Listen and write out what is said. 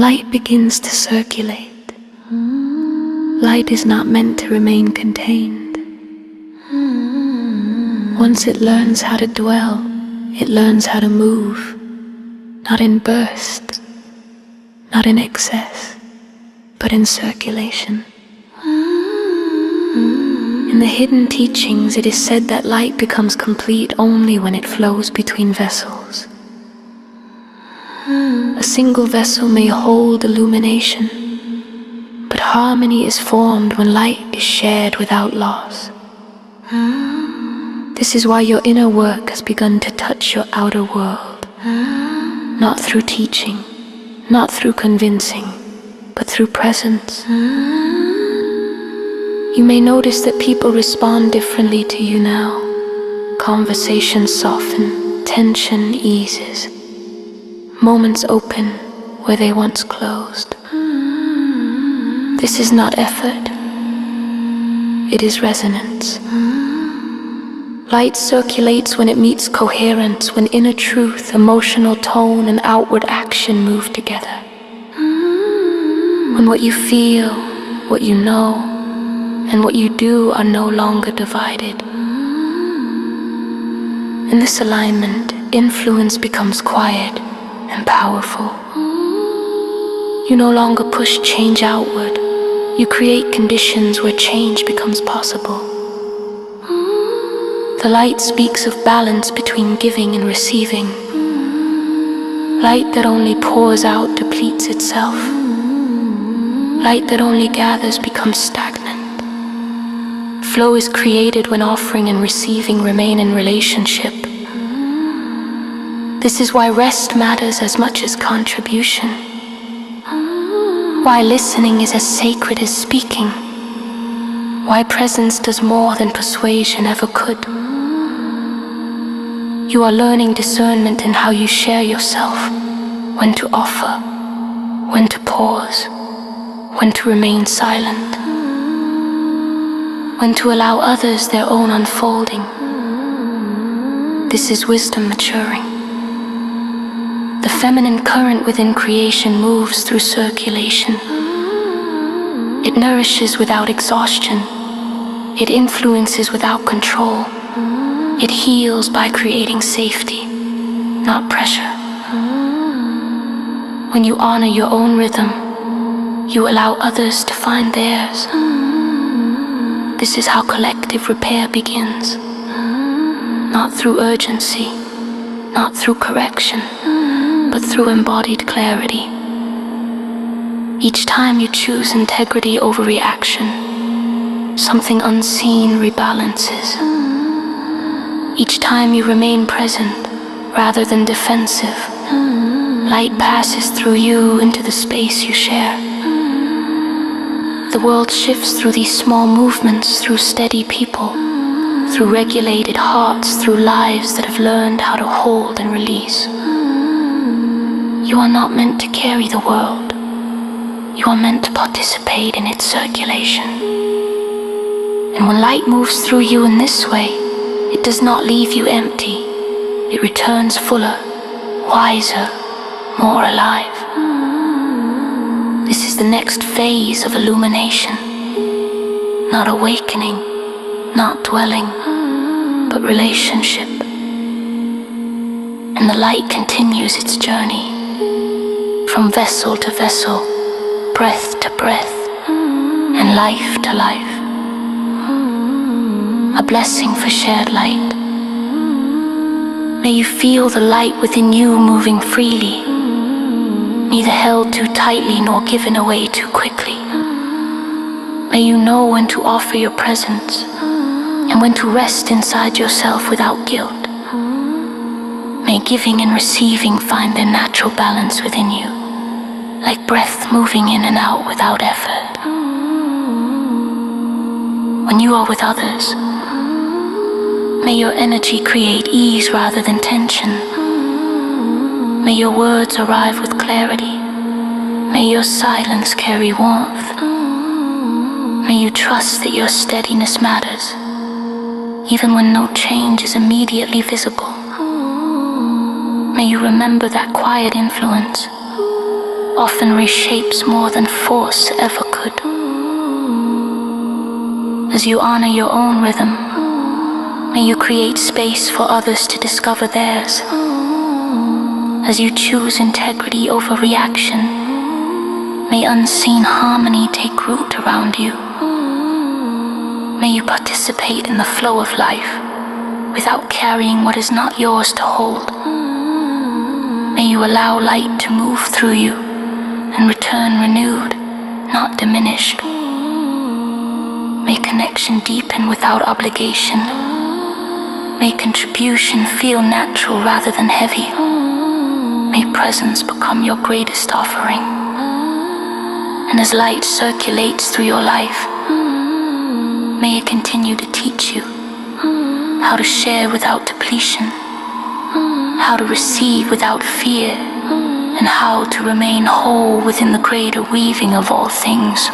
When light begins to circulate, light is not meant to remain contained. Once it learns how to dwell, it learns how to move, not in burst, not in excess, but in circulation. In the hidden teachings, it is said that light becomes complete only when it flows between vessels. A single vessel may hold illumination, but harmony is formed when light is shared without loss. This is why your inner work has begun to touch your outer world, not through teaching, not through convincing, but through presence. You may notice that people respond differently to you now. Conversations soften, tension eases. Moments open where they once closed. This is not effort. It is resonance. Light circulates when it meets coherence, when inner truth, emotional tone, and outward action move together. When what you feel, what you know, and what you do are no longer divided. In this alignment, influence becomes quiet and powerful. You no longer push change outward. You create conditions where change becomes possible. The light speaks of balance between giving and receiving. Light that only pours out depletes itself. Light that only gathers becomes stagnant. Flow is created when offering and receiving remain in relationship. This is why rest matters as much as contribution. Why listening is as sacred as speaking. Why presence does more than persuasion ever could. You are learning discernment in how you share yourself, when to offer, when to pause, when to remain silent, when to allow others their own unfolding. This is wisdom maturing. The feminine current within creation moves through circulation. It nourishes without exhaustion. It influences without control. It heals by creating safety, not pressure. When you honor your own rhythm, you allow others to find theirs. This is how collective repair begins. Not through urgency, not through correction, but through embodied clarity. Each time you choose integrity over reaction, something unseen rebalances. Each time you remain present rather than defensive, light passes through you into the space you share. The world shifts through these small movements, through steady people, through regulated hearts, through lives that have learned how to hold and release. You are not meant to carry the world. You are meant to participate in its circulation. And when light moves through you in this way, it does not leave you empty. It returns fuller, wiser, more alive. This is the next phase of illumination. Not awakening, not dwelling, but relationship. And the light continues its journey. From vessel to vessel, breath to breath, and life to life. A blessing for shared light. May you feel the light within you moving freely, neither held too tightly nor given away too quickly. May you know when to offer your presence, and when to rest inside yourself without guilt. May giving and receiving find their natural balance within you, like breath moving in and out without effort. When you are with others, may your energy create ease rather than tension. May your words arrive with clarity. May your silence carry warmth. May you trust that your steadiness matters, even when no change is immediately visible. May you remember that quiet influence, often reshapes more than force ever could. As you honor your own rhythm, may you create space for others to discover theirs. As you choose integrity over reaction, may unseen harmony take root around you. May you participate in the flow of life without carrying what is not yours to hold. May you allow light to move through you and return renewed, not diminished. May connection deepen without obligation. May contribution feel natural rather than heavy. May presence become your greatest offering. And as light circulates through your life, may it continue to teach you how to share without depletion, how to receive without fear, and how to remain whole within the greater weaving of all things.